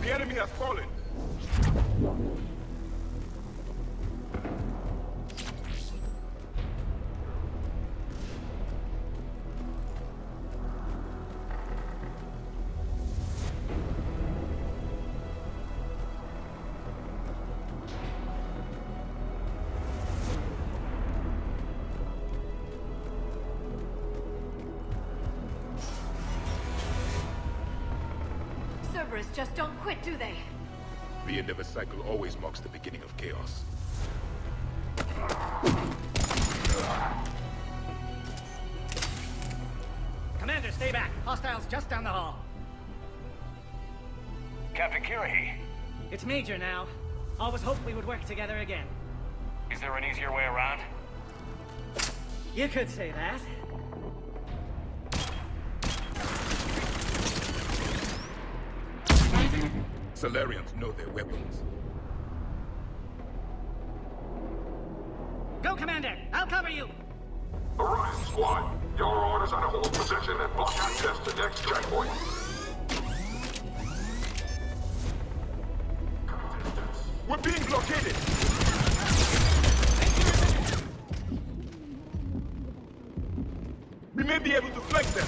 The enemy has fallen. Just don't quit, do they? The end of a cycle always marks the beginning of chaos. Commander, stay back. Hostiles just down the hall. Captain Kirahi. It's Major now. Always hoped we would work together again. Is there an easier way around? You could say that. Solarians know their weapons. Go, Commander! I'll cover you! Orion Squad, your orders are to hold position and block access to next checkpoint. We're being blockaded! We may be able to flank them!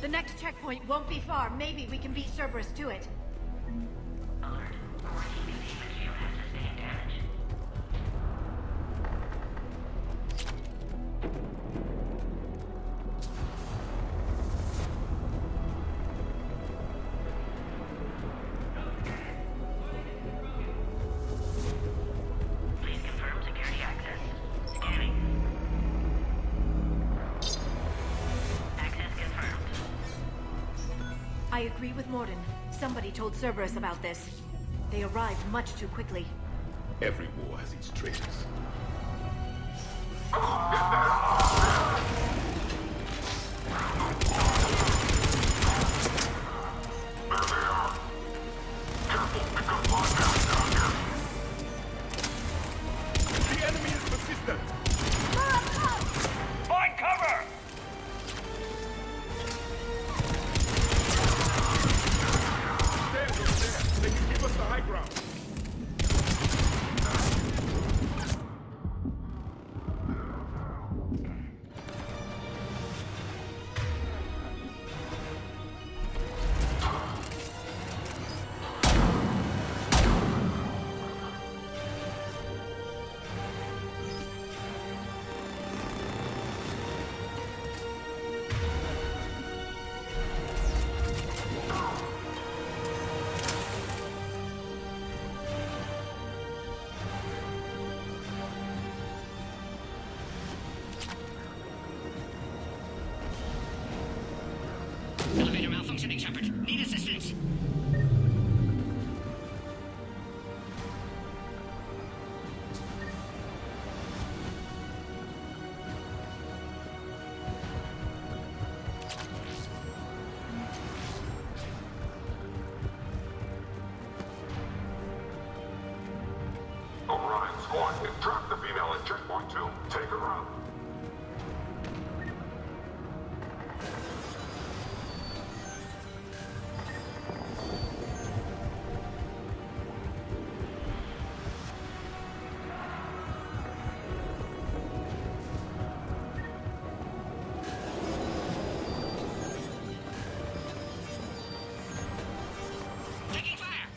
The next checkpoint won't be far. Maybe we can beat Cerberus to it. I agree with Morden. Somebody told Cerberus about this. They arrived much too quickly. Every war has its traitors. The enemy is persistent. Find cover! They can give us the high ground. Elevator malfunctioning, Shepard. Need assistance. Orion Squad, trap the female at checkpoint 2. Take her out. Taking fire!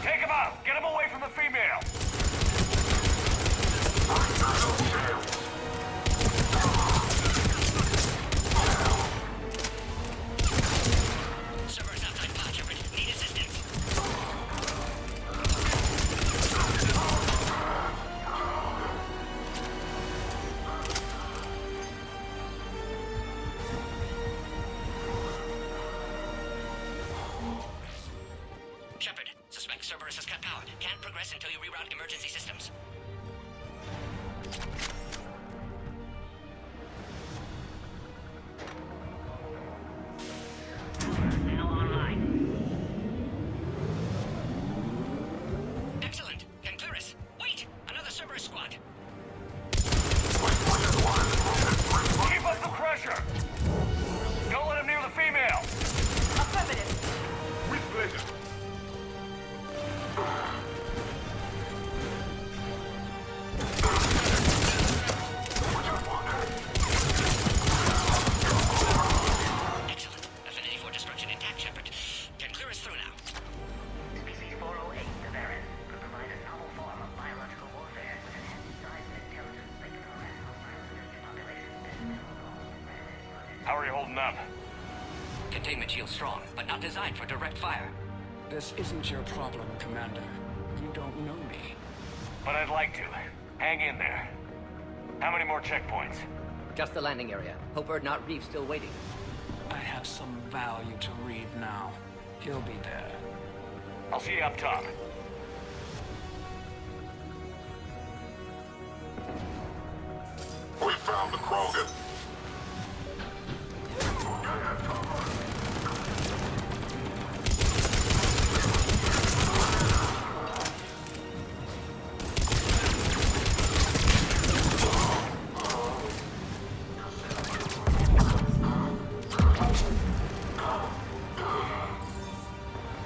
Take him out! Get him away from the female! How are you holding up? Containment shield strong, but not designed for direct fire. This isn't your problem, Commander. You don't know me. But I'd like to. Hang in there. How many more checkpoints? Just the landing area. Hope not Reeve still waiting. I have some value to read now. He'll be there. I'll see you up top. We found the Krogan.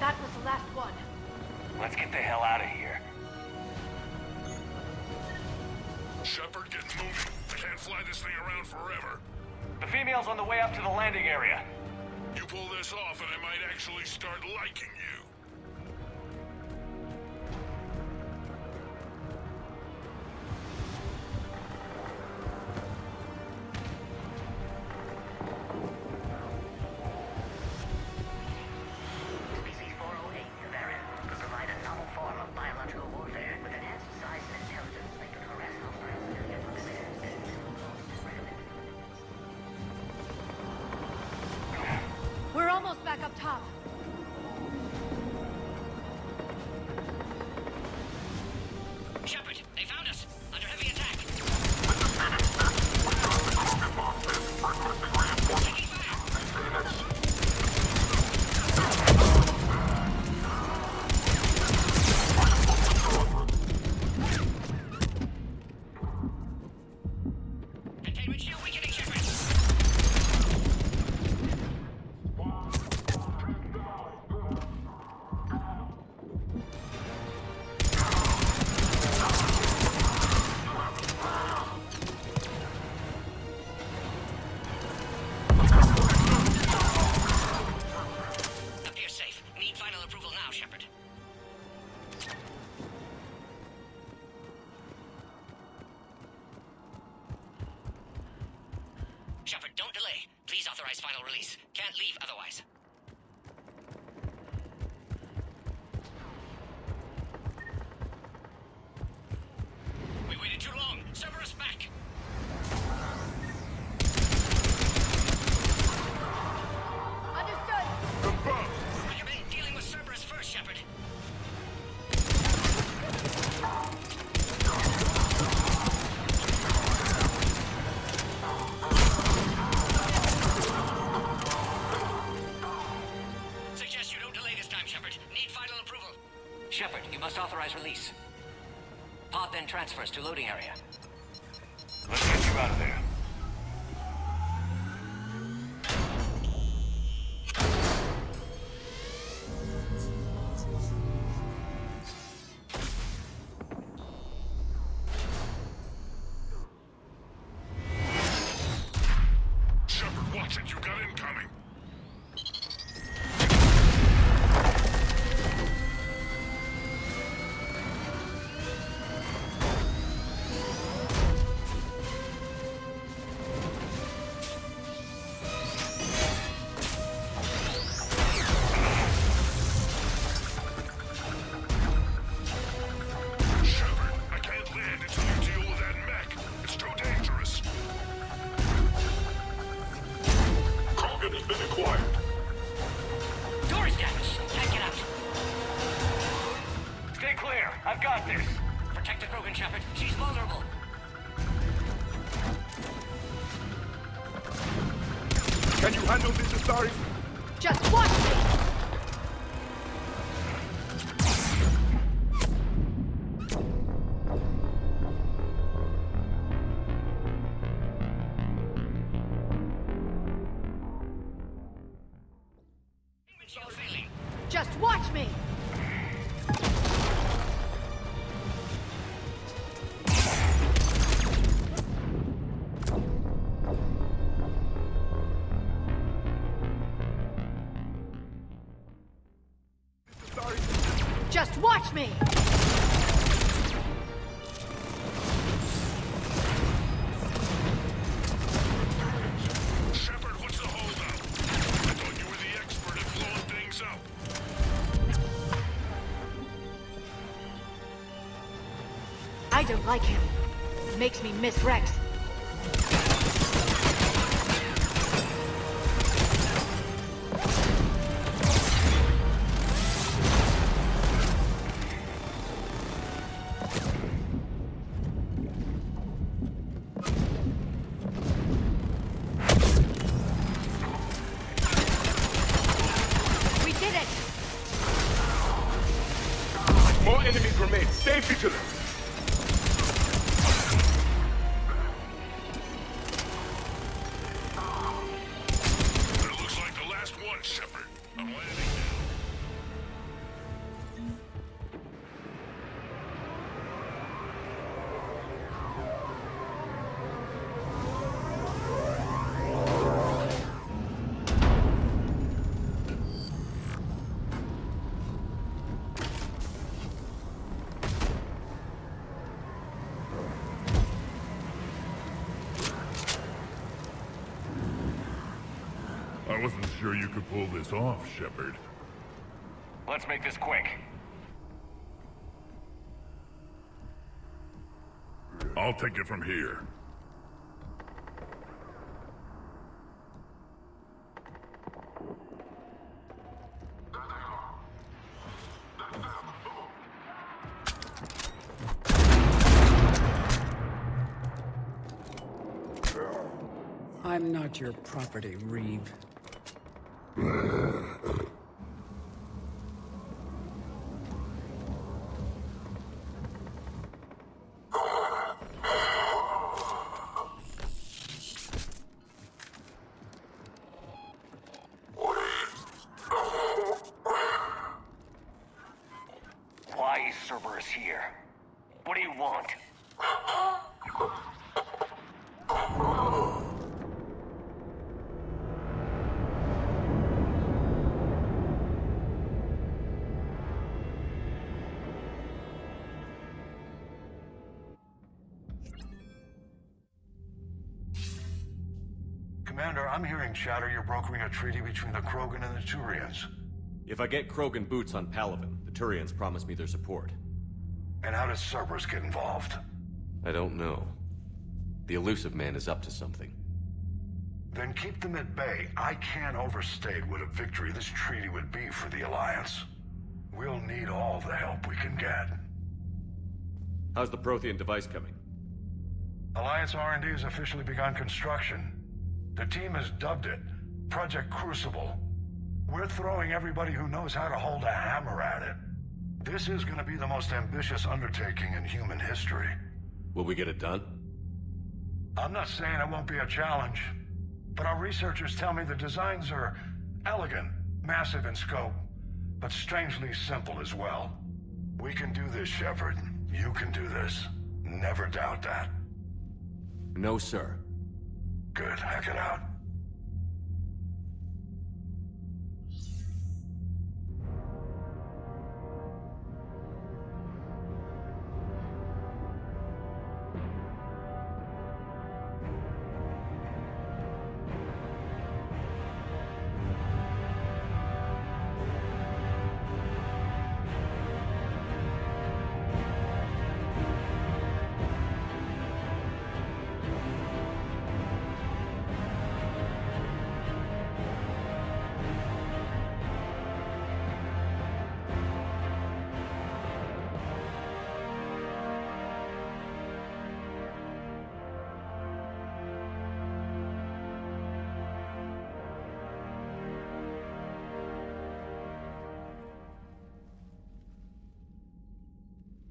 That was the last one. Let's get the hell out of here. Shepard, get moving. I can't fly this thing around forever. The female's on the way up to the landing area. You pull this off and I might actually start liking you. Species 408, Bavarian, could provide a novel form of biological warfare with enhanced size and intelligence that could harass hostiles and get them there as minimal cost is recommended. We're almost back up top. Shepard, they found us! Under heavy attack! Taking fire! Containment shield weakening, Shepard! Appears safe. Need final approval now, Shepard. Shepard, don't delay. Please authorize final release. Can't leave otherwise. We waited too long. Cerberus back. Understood. Recommend dealing with Cerberus first, Shepard. Suggest you don't delay this time, Shepard. Need final approval. Shepard, you must authorize release. Pod then transfers to loading area. Let's get you out of there. Shepard, watch it. You got incoming. Shepard, I can't land until you deal with that mech. It's too dangerous. Krogan has been acquired. Door is damaged. Can't get out. Stay clear. I've got this. Protect the Krogan, Shepard. She's vulnerable. Can you handle this, Astari? Just watch me! Shield failing. Just watch me! don't like him. Makes me miss Rex. We did it! More enemies remain. Stay vigilant. It looks like the last one, Shepard. I'm landing now. I wasn't sure you could pull this off, Shepard. Let's make this quick. I'll take it from here. I'm not your property, Reeve. Why is Cerberus here? What do you want? Commander, I'm hearing chatter you're brokering a treaty between the Krogan and the Turians. If I get Krogan boots on Palaven, the Turians promise me their support. And how does Cerberus get involved? I don't know. The elusive man is up to something. Then keep them at bay. I can't overstate what a victory this treaty would be for the Alliance. We'll need all the help we can get. How's the Prothean device coming? Alliance R&D has officially begun construction. The team has dubbed it Project Crucible. We're throwing everybody who knows how to hold a hammer at it. This is going to be the most ambitious undertaking in human history. Will we get it done? I'm not saying it won't be a challenge, but our researchers tell me the designs are elegant, massive in scope, but strangely simple as well. We can do this, Shepard. You can do this. Never doubt that. No, sir. Good. Hack it out.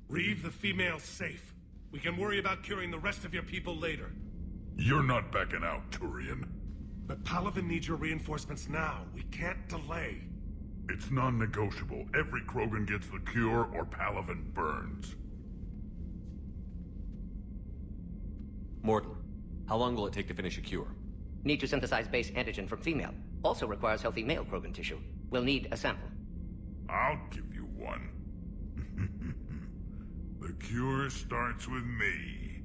Reeve the female's safe. We can worry about curing the rest of your people later. You're not backing out, Turian. But Palaven needs your reinforcements now. We can't delay. It's non-negotiable. Every Krogan gets the cure or Palaven burns. Morton, how long will it take to finish a cure? Need to synthesize base antigen from female. Also requires healthy male Krogan tissue. We'll need a sample. I'll give you one. The cure starts with me.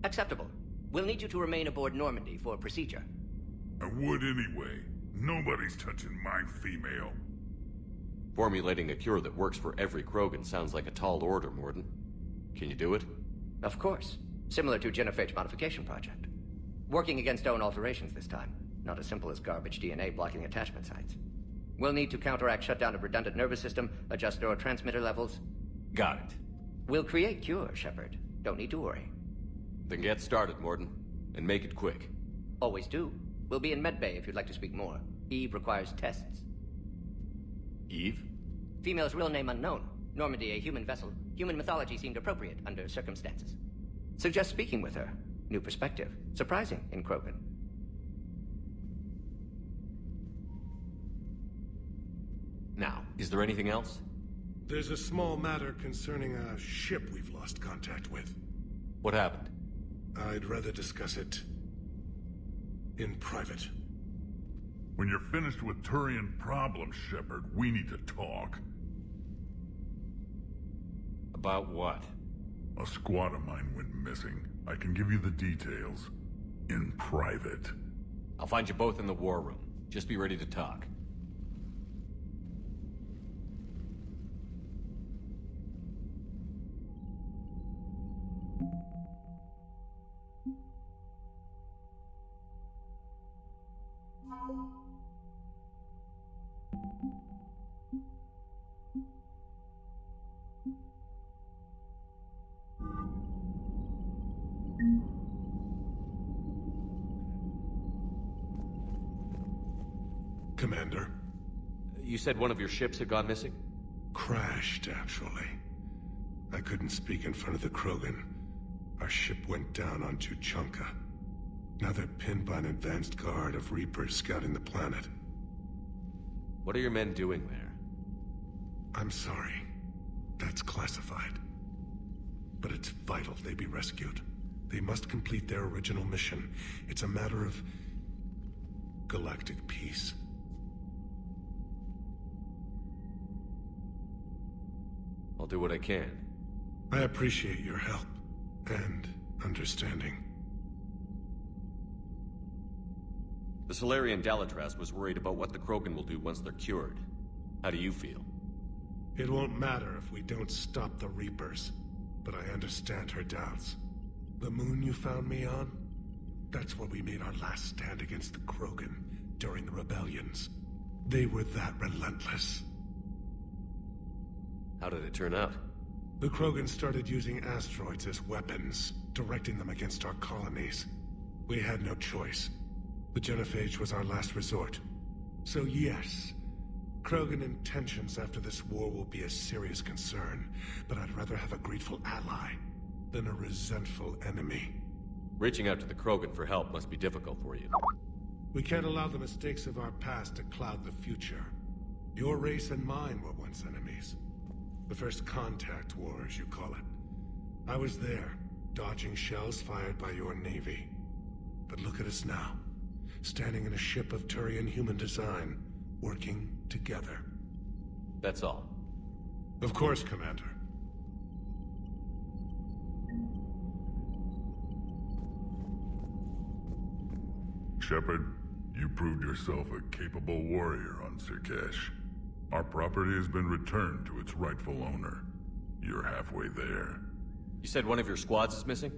Acceptable. We'll need you to remain aboard Normandy for procedure. I would anyway. Nobody's touching my female. Formulating a cure that works for every Krogan sounds like a tall order, Morton. Can you do it? Of course. Similar to Genophage Modification Project. Working against own alterations this time. Not as simple as garbage DNA blocking attachment sites. We'll need to counteract shutdown of redundant nervous system, adjust neurotransmitter levels. Got it. We'll create cure, Shepard. Don't need to worry. Then get started, Morden. And make it quick. Always do. We'll be in medbay if you'd like to speak more. Eve requires tests. Eve? Female's real name unknown. Normandy, a human vessel. Human mythology seemed appropriate under circumstances. Suggest speaking with her. New perspective. Surprising in Krogan. Now, is there anything else? There's a small matter concerning a ship we've lost contact with. What happened? I'd rather discuss it in private. When you're finished with Turian problems, Shepard, we need to talk. About what? A squad of mine went missing. I can give you the details. In private. I'll find you both in the war room. Just be ready to talk. Commander. You said one of your ships had gone missing? Crashed, actually. I couldn't speak in front of the Krogan. Our ship went down on Tuchanka. Now they're pinned by an advanced guard of Reapers scouting the planet. What are your men doing there? I'm sorry. That's classified. But it's vital they be rescued. They must complete their original mission. It's a matter of galactic peace. I'll do what I can. I appreciate your help and understanding. The Solarian Dalatraz was worried about what the Krogan will do once they're cured. How do you feel? It won't matter if we don't stop the Reapers, but I understand her doubts. The moon you found me on? That's where we made our last stand against the Krogan during the rebellions. They were that relentless. How did it turn out? The Krogan started using asteroids as weapons, directing them against our colonies. We had no choice. The Genophage was our last resort. So yes, Krogan intentions after this war will be a serious concern, but I'd rather have a grateful ally than a resentful enemy. Reaching out to the Krogan for help must be difficult for you. We can't allow the mistakes of our past to cloud the future. Your race and mine were once enemies. The first contact war, as you call it. I was there, dodging shells fired by your navy. But look at us now, standing in a ship of Turian human design, working together. That's all. Of course, Commander. Shepard, you proved yourself a capable warrior on Sirkesh. Our property has been returned to its rightful owner. You're halfway there. You said one of your squads is missing?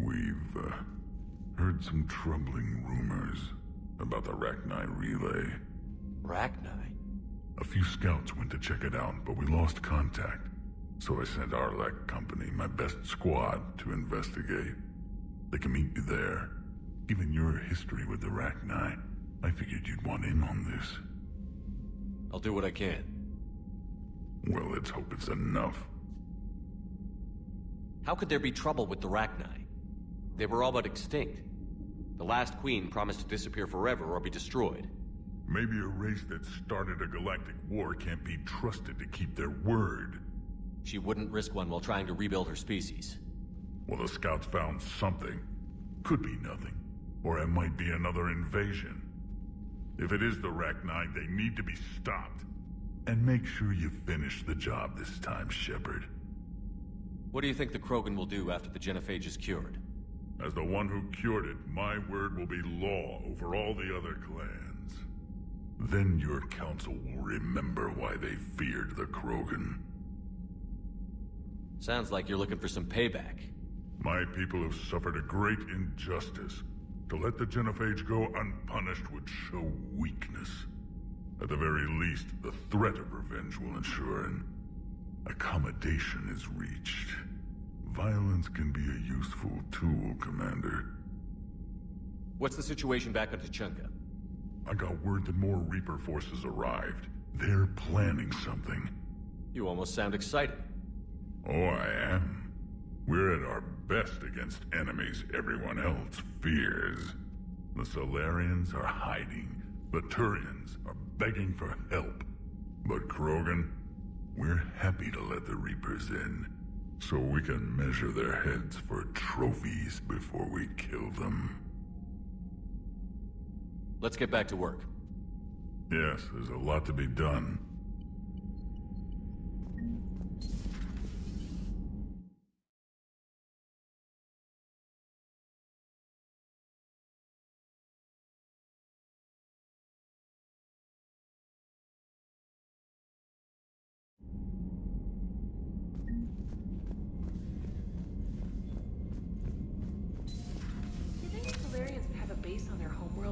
We've heard some troubling rumors about the Rachni relay. Rachni? A few scouts went to check it out, but we lost contact. So I sent Arlek Company, my best squad, to investigate. They can meet you there. Given your history with the Rachni, I figured you'd want in on this. I'll do what I can. Well, let's hope it's enough. How could there be trouble with the Rachni? They were all but extinct. The last queen promised to disappear forever or be destroyed. Maybe a race that started a galactic war can't be trusted to keep their word. She wouldn't risk one while trying to rebuild her species. Well, the scouts found something. Could be nothing. Or it might be another invasion. If it is the Rachni, they need to be stopped. And make sure you finish the job this time, Shepard. What do you think the Krogan will do after the Genophage is cured? As the one who cured it, my word will be law over all the other clans. Then your council will remember why they feared the Krogan. Sounds like you're looking for some payback. My people have suffered a great injustice. To let the Genophage go unpunished would show weakness. At the very least, the threat of revenge will ensure an accommodation is reached. Violence can be a useful tool, Commander. What's the situation back on Tuchanka? I got word that more Reaper forces arrived. They're planning something. You almost sound excited. Oh, I am. We're at our best against enemies everyone else fears. The Solarians are hiding. The Turians are begging for help. But Krogan, we're happy to let the Reapers in, so we can measure their heads for trophies before we kill them. Let's get back to work. Yes, there's a lot to be done.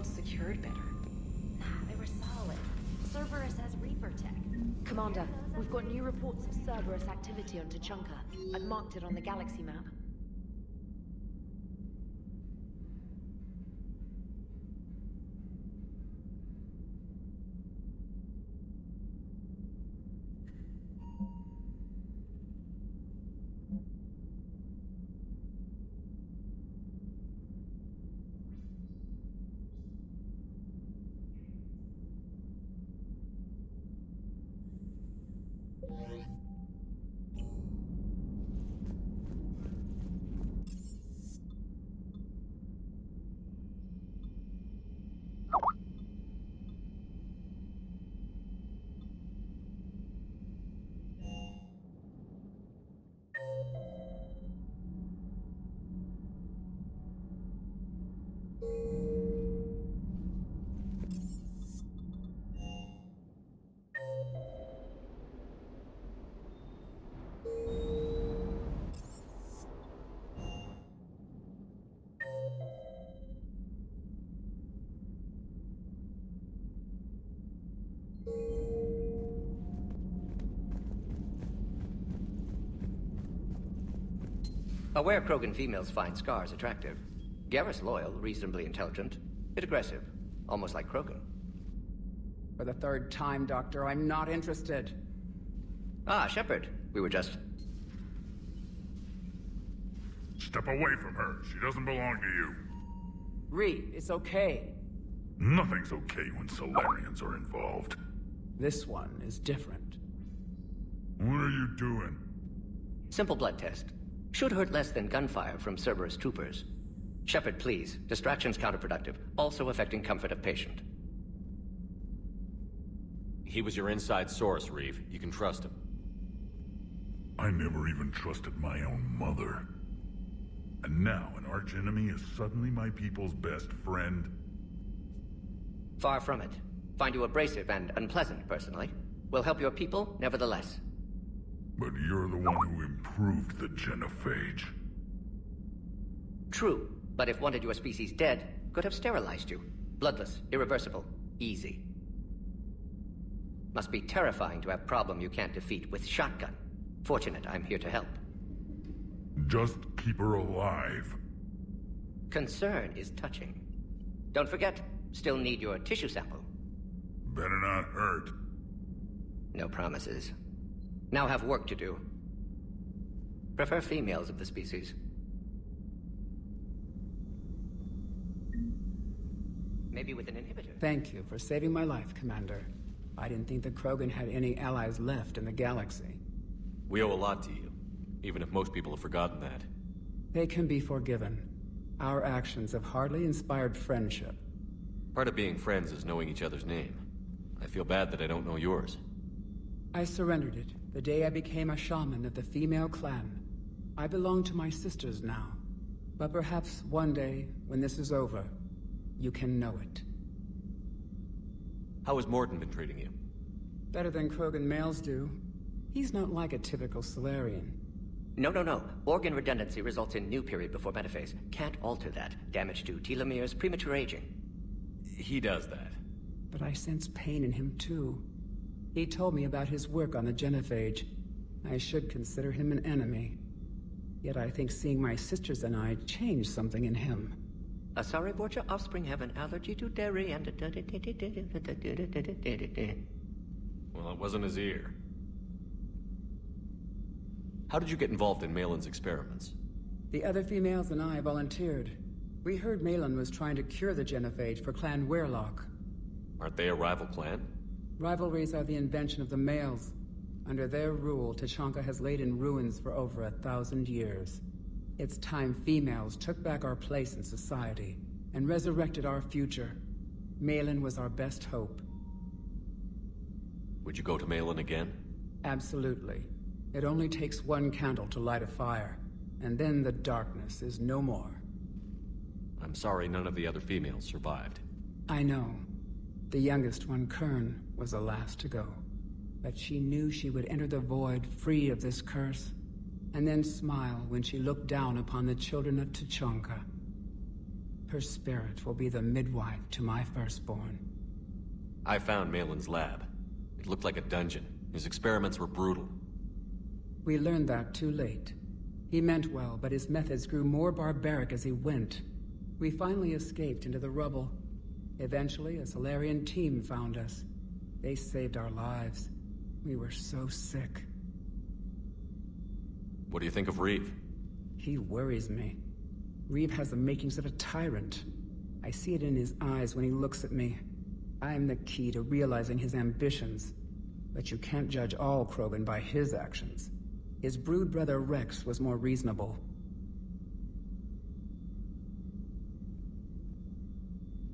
Secured better. Nah, they were solid. Cerberus has Reaper tech. Commander, we've got new reports of Cerberus activity on Tuchanka. I've marked it on the galaxy map. Aware Krogan females find scars attractive. Garrus loyal, reasonably intelligent, bit aggressive, almost like Krogan. For the third time, Doctor, I'm not interested. Ah, Shepard. We were just... Step away from her. She doesn't belong to you. Reed, it's okay. Nothing's okay when Solarians are involved. This one is different. What are you doing? Simple blood test. Should hurt less than gunfire from Cerberus troopers. Shepard, please. Distraction's counterproductive, also affecting comfort of patient. He was your inside source, Reeve. You can trust him. I never even trusted my own mother. And now an archenemy is suddenly my people's best friend? Far from it. Find you abrasive and unpleasant, personally. Will help your people, nevertheless. But you're the one who improved the Genophage. True, but if wanted your species dead, could have sterilized you. Bloodless, irreversible, easy. Must be terrifying to have problem you can't defeat with shotgun. Fortunate I'm here to help. Just keep her alive. Concern is touching. Don't forget, still need your tissue sample. Better not hurt. No promises. Now have work to do. Prefer females of the species. Maybe with an inhibitor. Thank you for saving my life, Commander. I didn't think the Krogan had any allies left in the galaxy. We owe a lot to you, even if most people have forgotten that. They can be forgiven. Our actions have hardly inspired friendship. Part of being friends is knowing each other's name. I feel bad that I don't know yours. I surrendered it the day I became a shaman of the female clan. I belong to my sisters now. But perhaps one day, when this is over, you can know it. How has Morton been treating you? Better than Krogan males do. He's not like a typical Solarian. No. Organ redundancy results in new period before metaphase. Can't alter that. Damage to telomeres, premature aging. He does that. But I sense pain in him too. He told me about his work on the genophage. I should consider him an enemy. Yet I think seeing my sisters and I changed something in him. Sorry, Borgia offspring have an allergy to dairy and... Well, it wasn't his ear. How did you get involved in Malin's experiments? The other females and I volunteered. We heard Malin was trying to cure the genophage for Clan Weirlock. Aren't they a rival clan? Rivalries are the invention of the males. Under their rule, Tuchanka has laid in ruins for over 1,000 years. It's time females took back our place in society and resurrected our future. Malin was our best hope. Would you go to Malin again? Absolutely. It only takes one candle to light a fire, and then the darkness is no more. I'm sorry none of the other females survived. I know. The youngest one, Kern, was the last to go. But she knew she would enter the void free of this curse, and then smile when she looked down upon the children of Tuchanka. Her spirit will be the midwife to my firstborn. I found Malin's lab. It looked like a dungeon. His experiments were brutal. We learned that too late. He meant well, but his methods grew more barbaric as he went. We finally escaped into the rubble. Eventually, a Solarian team found us. They saved our lives. We were so sick. What do you think of Reeve? He worries me. Reeve has the makings of a tyrant. I see it in his eyes when he looks at me. I am the key to realizing his ambitions. But you can't judge all Krogan by his actions. His brood brother Rex was more reasonable.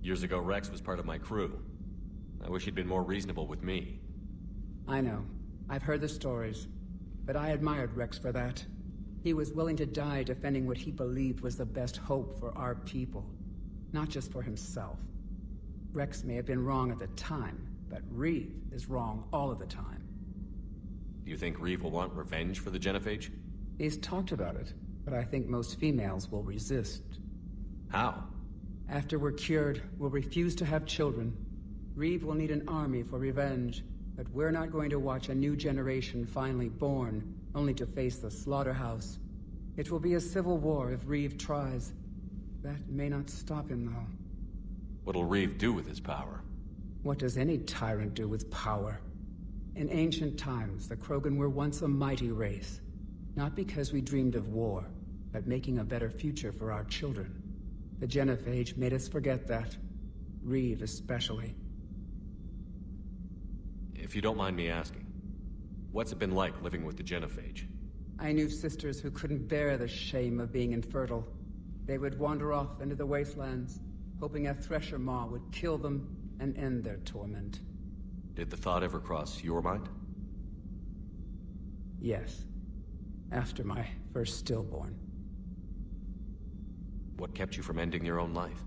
Years ago, Rex was part of my crew. I wish he'd been more reasonable with me. I know. I've heard the stories. But I admired Rex for that. He was willing to die defending what he believed was the best hope for our people. Not just for himself. Rex may have been wrong at the time, but Reeve is wrong all of the time. Do you think Reeve will want revenge for the genophage? He's talked about it, but I think most females will resist. How? After we're cured, we'll refuse to have children. Reeve will need an army for revenge, but we're not going to watch a new generation finally born, only to face the slaughterhouse. It will be a civil war if Reeve tries. That may not stop him, though. What'll Reeve do with his power? What does any tyrant do with power? In ancient times, the Krogan were once a mighty race. Not because we dreamed of war, but making a better future for our children. The genophage made us forget that. Reeve especially. If you don't mind me asking, what's it been like living with the genophage? I knew sisters who couldn't bear the shame of being infertile. They would wander off into the wastelands, hoping a thresher maw would kill them and end their torment. Did the thought ever cross your mind? Yes. After my first stillborn. What kept you from ending your own life?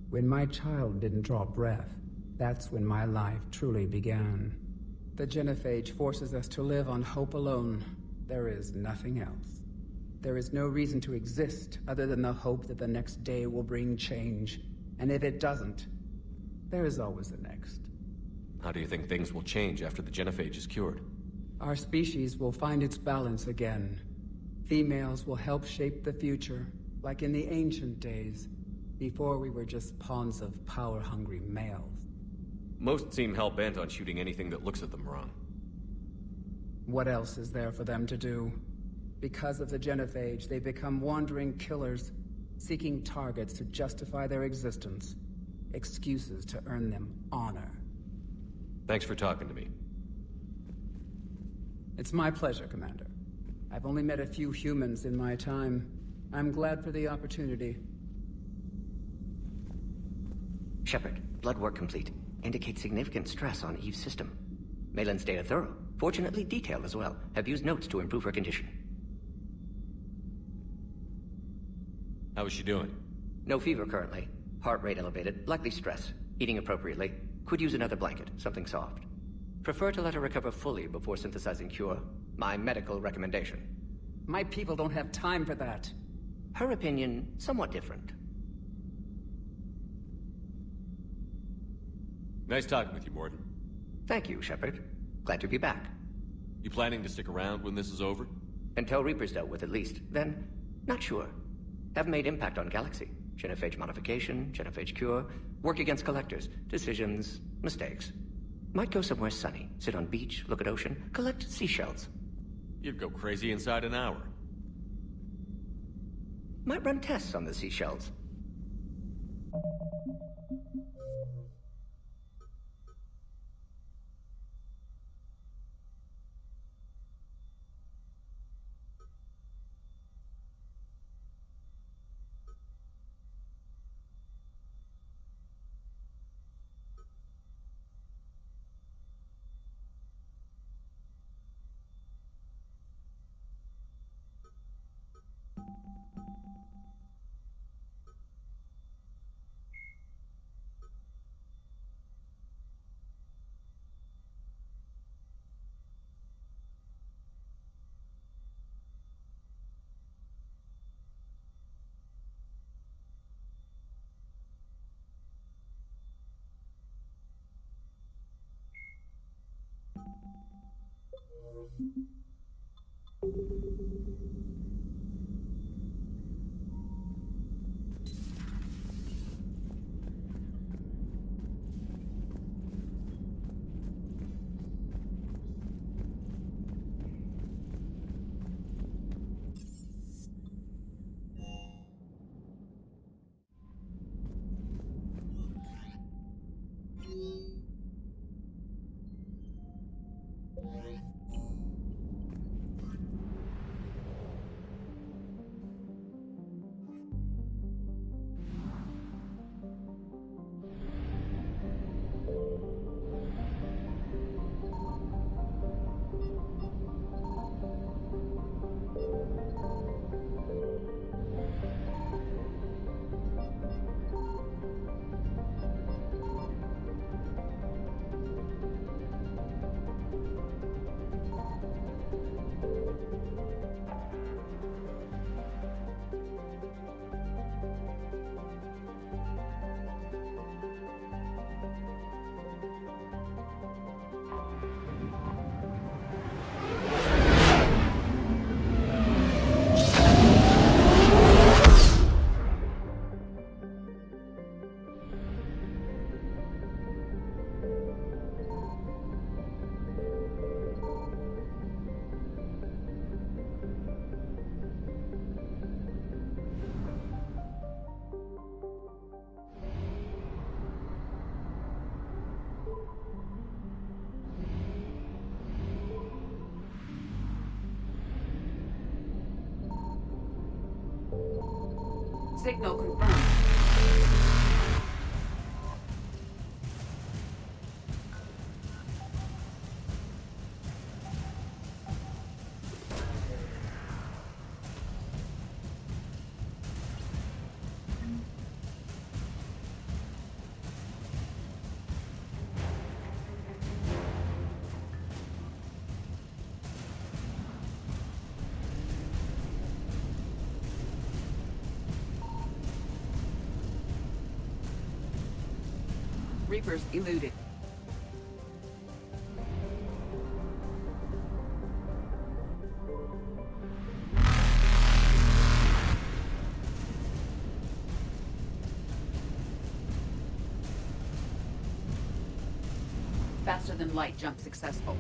When my child didn't draw breath, that's when my life truly began. The genophage forces us to live on hope alone. There is nothing else. There is no reason to exist other than the hope that the next day will bring change. And if it doesn't, there is always the next. How do you think things will change after the genophage is cured? Our species will find its balance again. Females will help shape the future, like in the ancient days, before we were just pawns of power-hungry males. Most seem hell-bent on shooting anything that looks at them wrong. What else is there for them to do? Because of the genophage, they become wandering killers, seeking targets to justify their existence. Excuses to earn them honor. Thanks for talking to me. It's my pleasure, Commander. I've only met a few humans in my time. I'm glad for the opportunity. Shepard, blood work complete. Indicates significant stress on Eve's system. Malin's data thorough. Fortunately detailed as well. Have used notes to improve her condition. How is she doing? No fever currently. Heart rate elevated. Likely stress. Eating appropriately. Could use another blanket, something soft. Prefer to let her recover fully before synthesizing cure. My medical recommendation. My people don't have time for that. Her opinion, somewhat different. Nice talking with you, Morton. Thank you, Shepard. Glad to be back. You planning to stick around when this is over? Until Reaper's dealt with, at least. Then, not sure. Have made impact on Galaxy. Genophage modification, genophage cure, work against collectors, decisions, mistakes. Might go somewhere sunny, sit on beach, look at ocean, collect seashells. You'd go crazy inside an hour. Might run tests on the seashells. Signal confirmed. Reapers eluded. Faster than light jump successful.